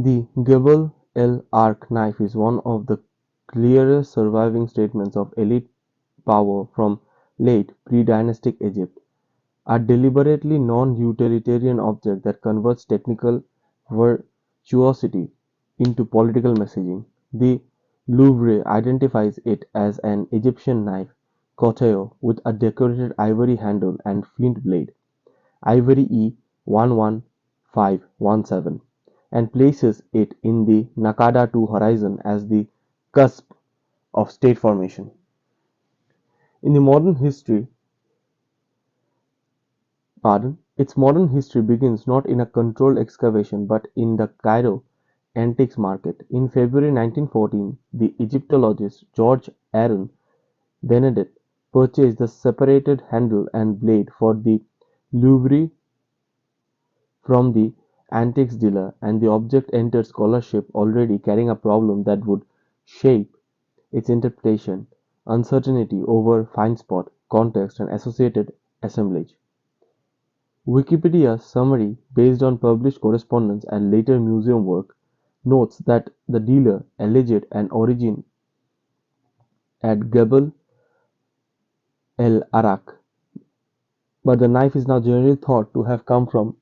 The Gebel el-Arak knife is one of the clearest surviving statements of elite power from late pre-dynastic Egypt, a deliberately non-utilitarian object that converts technical virtuosity into political messaging. The Louvre identifies it as an Egyptian knife couture with a decorated ivory handle and flint blade, Ivory E 11517, and places it in the Naqada II horizon as the cusp of state formation. In the modern history, its modern history begins not in a controlled excavation but in the Cairo antiques market. In February 1914, the Egyptologist George Aaron Benedett purchased the separated handle and blade for the Louvre from the antiques dealer, and the object entered scholarship already carrying a problem that would shape its interpretation: uncertainty over find spot, context, and associated assemblage. Wikipedia's summary, based on published correspondence and later museum work, notes that the dealer alleged an origin at Gebel el-Arak, but the knife is now generally thought to have come from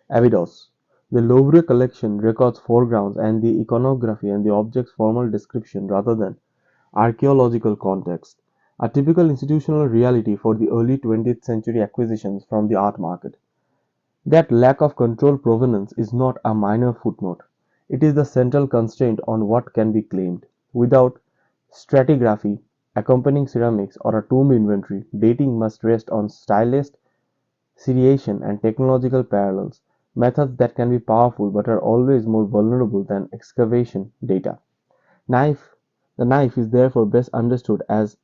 Abydos. The Louvre collection records foregrounds and the iconography and the object's formal description rather than archaeological context, a typical institutional reality for the early 20th century acquisitions from the art market. That lack of controlled provenance is not a minor footnote. It is the central constraint on what can be claimed. Without stratigraphy, accompanying ceramics, or a tomb inventory, dating must rest on stylist seriation and technological parallels, methods that can be powerful but are always more vulnerable than excavation data. Knife The knife is therefore best understood as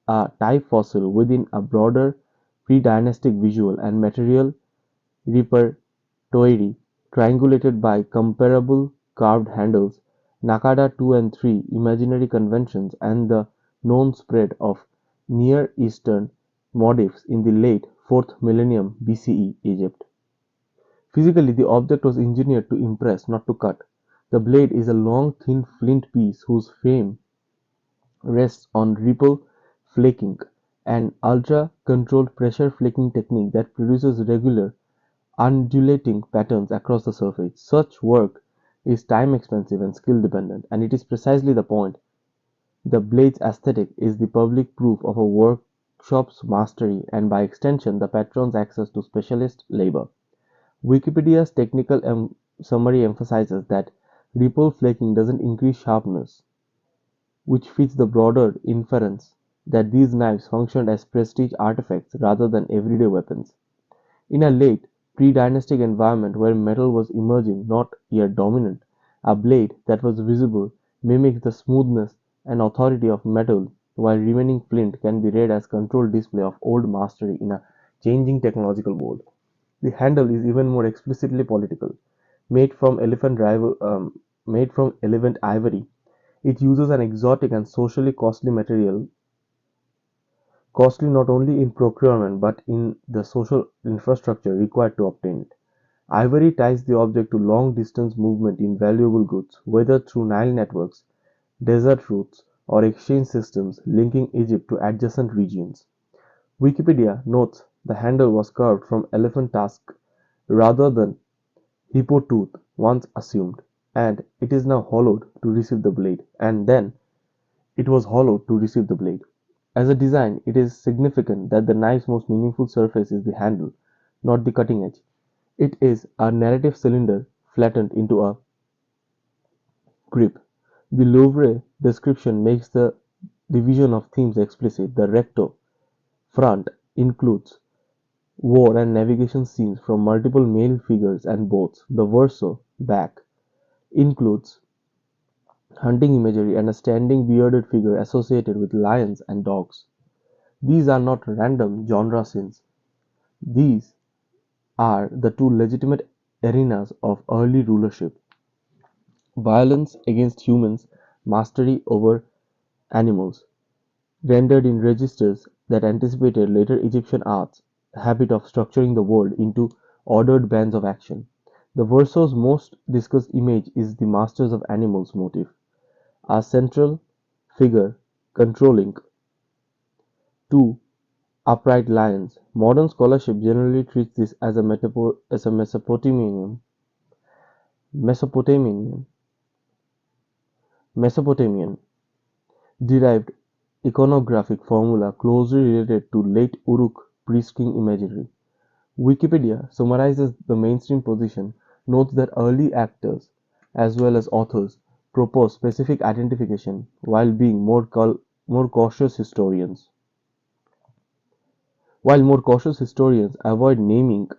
a type fossil within a broader pre-dynastic visual and material repertoire triangulated by comparable carved handles, Naqada II and III imaginary conventions, and the known spread of Near Eastern motifs in the late 4th millennium BCE Egypt. Physically, the object was engineered to impress, not to cut. The blade is a long, thin flint piece whose frame rests on ripple-flaking, an ultra-controlled pressure flaking technique that produces regular, undulating patterns across the surface. Such work is time-expensive and skill-dependent, and it is precisely the point. The blade's aesthetic is the public proof of a workshop's mastery and, by extension, the patron's access to specialist labor. Wikipedia's technical summary emphasizes that ripple flaking doesn't increase sharpness, which fits the broader inference that these knives functioned as prestige artifacts rather than everyday weapons. In a late, pre-dynastic environment where metal was emerging, not yet dominant, a blade that was visible mimics the smoothness and authority of metal, while remaining flint can be read as controlled display of old mastery in a changing technological world. The handle is even more explicitly political. Made from made from elephant ivory, it uses an exotic and socially costly material, costly not only in procurement but in the social infrastructure required to obtain it. Ivory ties the object to long-distance movement in valuable goods, whether through Nile networks, desert routes, or exchange systems linking Egypt to adjacent regions. Wikipedia notes the handle was carved from elephant tusk rather than hippo tooth once assumed, and it is now hollowed to receive the blade, and then it was hollowed to receive the blade. As a design, it is significant that the knife's most meaningful surface is the handle, not the cutting edge. It is a narrative cylinder flattened into a grip. The Louvre description makes the division of themes explicit. The recto front includes war and navigation scenes from multiple male figures and boats. The verso back includes hunting imagery and a standing bearded figure associated with lions and dogs. These are not random genre scenes. These are the two legitimate arenas of early rulership: violence against humans, mastery over animals, rendered in registers that anticipated later Egyptian art's habit of structuring the world into ordered bands of action. The Verso's most discussed image is the Masters of Animals motif, a central figure controlling two upright lions. Modern scholarship generally treats this as a Mesopotamian, Mesopotamian derived iconographic formula closely related to late Uruk priest-king imagery. Wikipedia summarizes the mainstream position, notes that early actors, as well as authors, propose specific identification while being more cautious historians. While more cautious historians avoid naming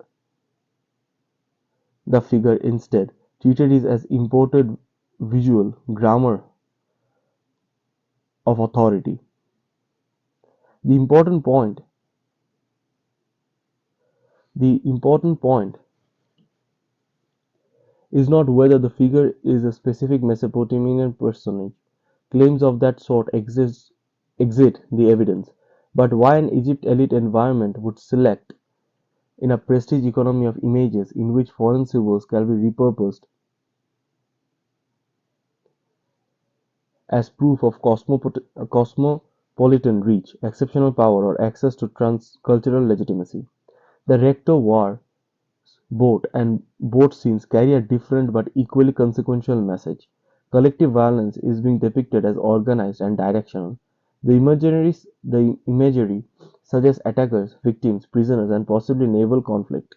the figure, instead treated it as imported visual grammar of authority. The important point the important point is not whether the figure is a specific Mesopotamian personage. Claims of that sort exit the evidence, but why an Egypt elite environment would select in a prestige economy of images in which foreign symbols can be repurposed as proof of cosmopolitan reach, exceptional power, or access to cultural legitimacy. The Recto War boat and boat scenes carry a different but equally consequential message. Collective violence is being depicted as organized and directional. The imagery suggests attackers, victims, prisoners, and possibly naval conflict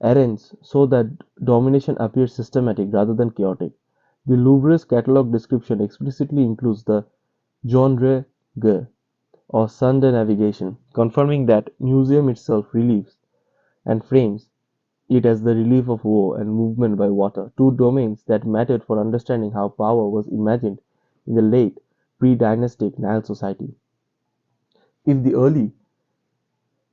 arrange so that domination appears systematic rather than chaotic. The Louvre's catalog description explicitly includes the genre guerre or Sunday navigation, confirming that museum itself relieves and frames it as the relief of war and movement by water, two domains that mattered for understanding how power was imagined in the late pre-dynastic Nile society. If the early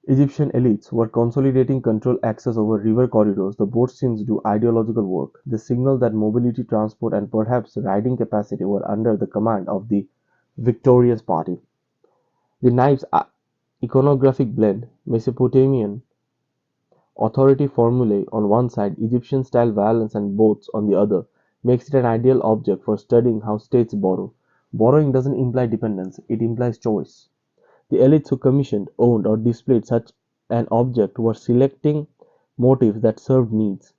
Egyptian elites were consolidating control access over river corridors, the boat scenes do ideological work. They signal that mobility, transport, and perhaps riding capacity were under the command of the victorious party. The knife's iconographic blend, Mesopotamian authority formulae on one side, Egyptian-style violence and boats on the other, makes it an ideal object for studying how states borrow. Borrowing doesn't imply dependence, it implies choice. The elites who commissioned, owned, or displayed such an object were selecting motifs that served needs.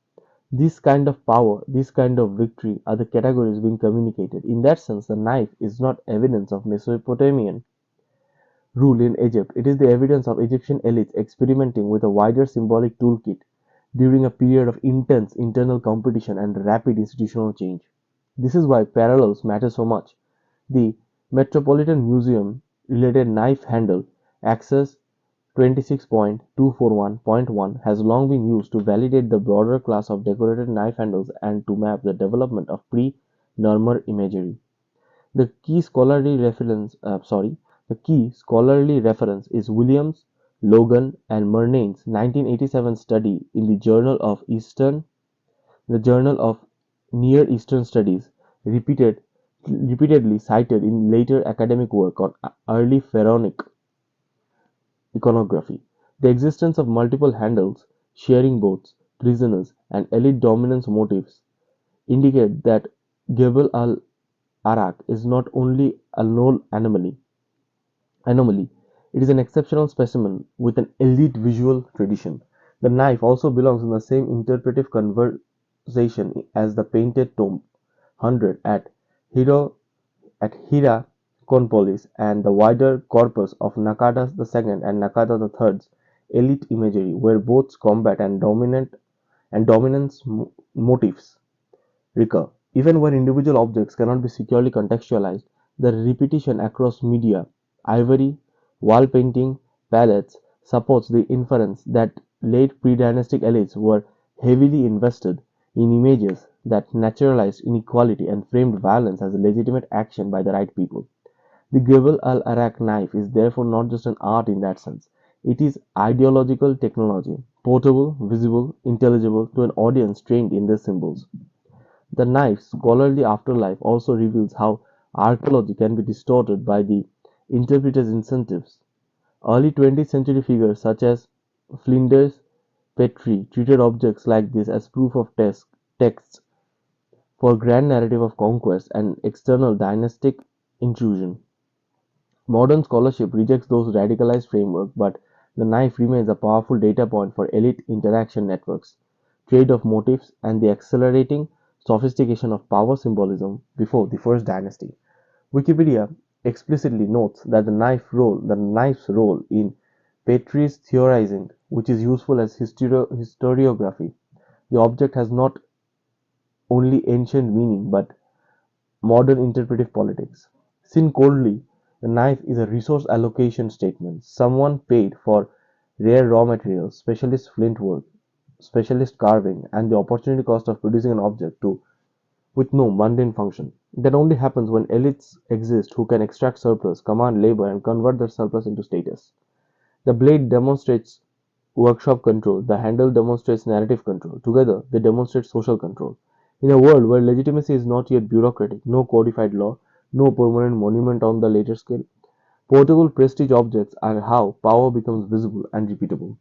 This kind of power, this kind of victory are the categories being communicated. In that sense, the knife is not evidence of Mesopotamian rule in Egypt. It is the evidence of Egyptian elites experimenting with a wider symbolic toolkit during a period of intense internal competition and rapid institutional change. This is why parallels matter so much. The Metropolitan Museum related knife handle Access 26.241.1 has long been used to validate the broader class of decorated knife handles and to map the development of pre-Narmer imagery. The key scholarly reference is Williams, Logan, and Murnane's 1987 study in the Journal of Near Eastern Studies, repeatedly cited in later academic work on early pharaonic iconography. The existence of multiple handles, sharing boats, prisoners, and elite dominance motifs indicate that Gebel al-Arak is not only a known anomaly, it is an exceptional specimen with an elite visual tradition. The knife also belongs in the same interpretive conversation as the painted tomb 100 at Hierakonpolis and the wider corpus of Naqada II and Naqada III's elite imagery, where both combat and dominance motifs recur. Even when individual objects cannot be securely contextualized, the repetition across media, ivory, wall painting, palettes, supports the inference that late pre-dynastic elites were heavily invested in images that naturalized inequality and framed violence as a legitimate action by the right people. The Gebel al-Arak knife is therefore not just an art in that sense. It is ideological technology, portable, visible, intelligible to an audience trained in these symbols. The knife's scholarly afterlife also reveals how archaeology can be distorted by the interpreter's incentives. Early 20th century figures such as Flinders Petrie treated objects like this as proof of texts for grand narrative of conquest and external dynastic intrusion. Modern scholarship rejects those radicalized frameworks, but the knife remains a powerful data point for elite interaction networks, trade of motifs, and the accelerating sophistication of power symbolism before the first dynasty. Wikipedia explicitly notes that the knife's role in Petrie's theorizing, which is useful as historiography. The object has not only ancient meaning but modern interpretive politics. Seen coldly, the knife is a resource allocation statement. Someone paid for rare raw materials, specialist flint work, specialist carving, and the opportunity cost of producing an object to with no mundane function. That only happens when elites exist who can extract surplus, command labor, and convert that surplus into status. The blade demonstrates workshop control, the handle demonstrates narrative control. Together, they demonstrate social control. In a world where legitimacy is not yet bureaucratic, no codified law, no permanent monument on the later scale, portable prestige objects are how power becomes visible and repeatable.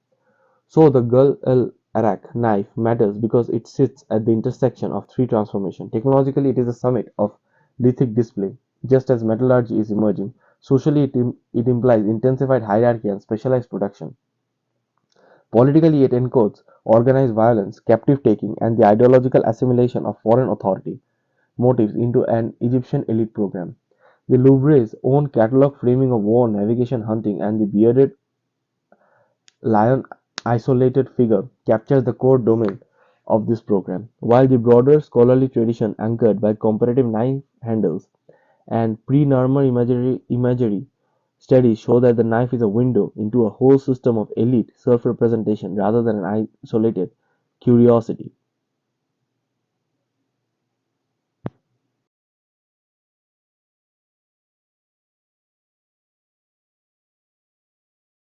So the Gebel el-Arak knife matters because it sits at the intersection of three transformations. Technologically, it is the summit of lithic display. Just as metallurgy is emerging, socially it implies intensified hierarchy and specialized production. Politically, it encodes organized violence, captive taking, and the ideological assimilation of foreign authority motives into an Egyptian elite program. The Louvre's own catalog framing of war, navigation, hunting, and the bearded lion isolated figure captures the core domain of this program, while the broader scholarly tradition anchored by comparative knife handles and pre-normal imagery studies show that the knife is a window into a whole system of elite self-representation rather than an isolated curiosity.